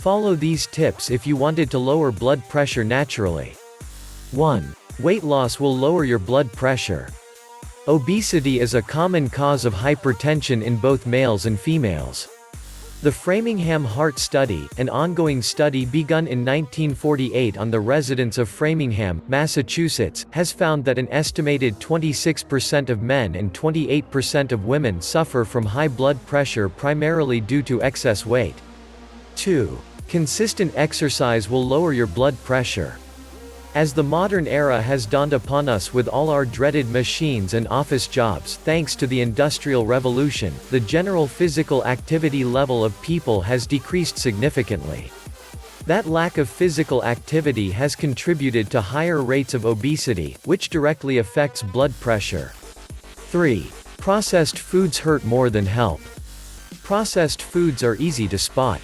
Follow these tips if you wanted to lower blood pressure naturally. 1. Weight loss will lower your blood pressure. Obesity is a common cause of hypertension in both males and females. The Framingham Heart Study, an ongoing study begun in 1948 on the residents of Framingham, Massachusetts, has found that an estimated 26% of men and 28% of women suffer from high blood pressure primarily due to excess weight. 2. Consistent exercise will lower your blood pressure. As the modern era has dawned upon us with all our dreaded machines and office jobs thanks to the Industrial Revolution, the general physical activity level of people has decreased significantly. That lack of physical activity has contributed to higher rates of obesity, which directly affects blood pressure. 3. Processed foods hurt more than help. Processed foods are easy to spot.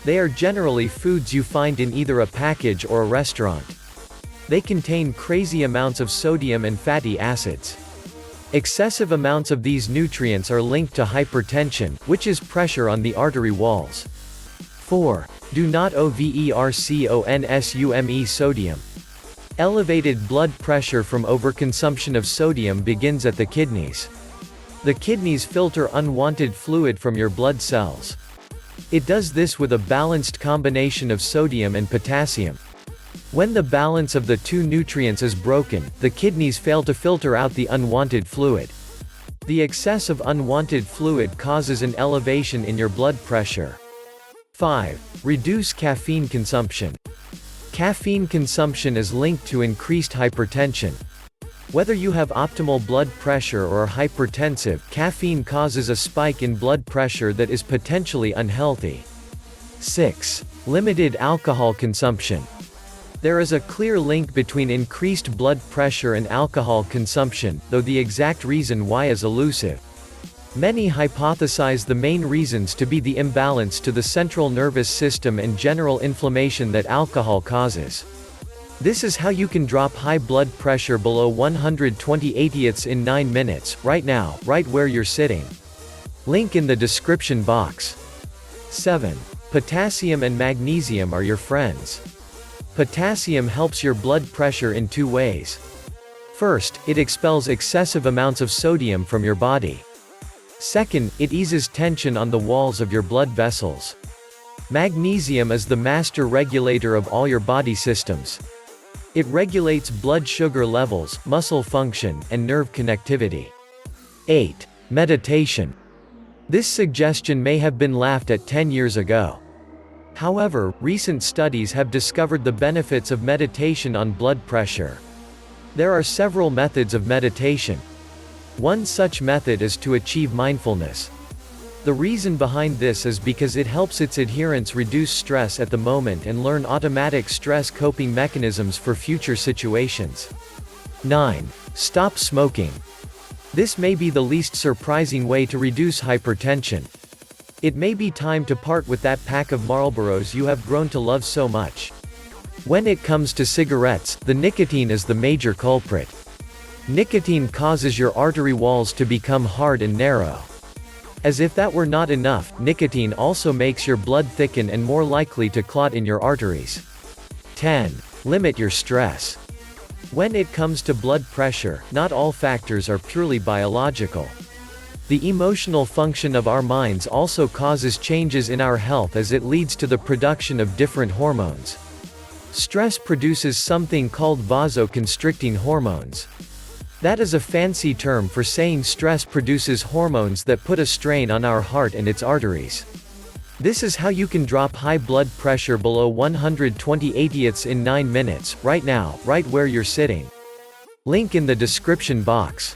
They are generally foods you find in either a package or a restaurant. They contain crazy amounts of sodium and fatty acids. Excessive amounts of these nutrients are linked to hypertension, which is pressure on the artery walls. 4. Do not overconsume sodium. Elevated blood pressure from overconsumption of sodium begins at the kidneys. The kidneys filter unwanted fluid from your blood cells. It does this with a balanced combination of sodium and potassium. When the balance of the two nutrients is broken, the kidneys fail to filter out the unwanted fluid. The excess of unwanted fluid causes an elevation in your blood pressure. 5. Reduce caffeine consumption. Caffeine consumption is linked to increased hypertension. Whether you have optimal blood pressure or are hypertensive, caffeine causes a spike in blood pressure that is potentially unhealthy. 6. Limited alcohol consumption. There is a clear link between increased blood pressure and alcohol consumption, though the exact reason why is elusive. Many hypothesize the main reasons to be the imbalance to the central nervous system and general inflammation that alcohol causes. This is how you can drop high blood pressure below 120/80 in 9 minutes, right now, right where you're sitting. Link in the description box. 7. Potassium and magnesium are your friends. Potassium helps your blood pressure in 2 ways. First, it expels excessive amounts of sodium from your body. Second, it eases tension on the walls of your blood vessels. Magnesium is the master regulator of all your body systems. It regulates blood sugar levels, muscle function, and nerve connectivity. 8. Meditation. This suggestion may have been laughed at 10 years ago. However, recent studies have discovered the benefits of meditation on blood pressure. There are several methods of meditation. One such method is to achieve mindfulness. The reason behind this is because it helps its adherents reduce stress at the moment and learn automatic stress coping mechanisms for future situations. 9. Stop smoking. This may be the least surprising way to reduce hypertension. It may be time to part with that pack of Marlboros you have grown to love so much. When it comes to cigarettes, the nicotine is the major culprit. Nicotine causes your artery walls to become hard and narrow. As if that were not enough, nicotine also makes your blood thicken and more likely to clot in your arteries. 10. Limit your stress. When it comes to blood pressure, not all factors are purely biological. The emotional function of our minds also causes changes in our health as it leads to the production of different hormones. Stress produces something called vasoconstricting hormones. That is a fancy term for saying stress produces hormones that put a strain on our heart and its arteries. This is how you can drop high blood pressure below 120/80 in 9 minutes, right now, right where you're sitting. Link in the description box.